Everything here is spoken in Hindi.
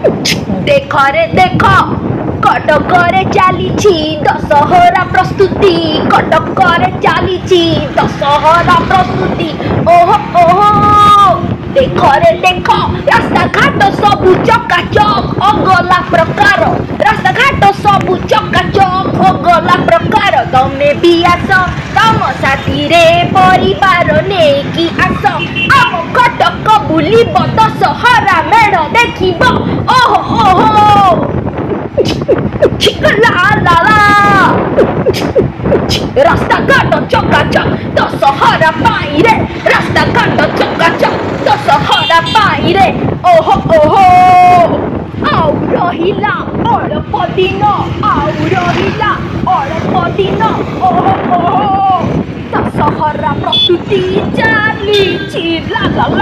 देख रे देख कटकरे चली दशहरा प्रस्तुति कटकरे चली दशहरा प्रस्तुति ओहो ओहो देख रे देख रास्ता घाट सबु चकाचक अगला प्रकार रास्ता घाट सबु चकाचक अगला प्रकार तमे भी आस तम साथी रे परिवार नेकी आस आम कटक बुलिब दशहरा मेढ़ देखिब ओहो ओहो ला ला ला रास्ता घाट चकाचक दशहरा पाई रे रास्ता घाट चकाचक दशहरा पाई रे ओहो ओहो आउ रहिला अल्प दिन आउ रहिला अल्प दिन ओहो ओहो दशहरा प्रस्तुति चली ला ला ला।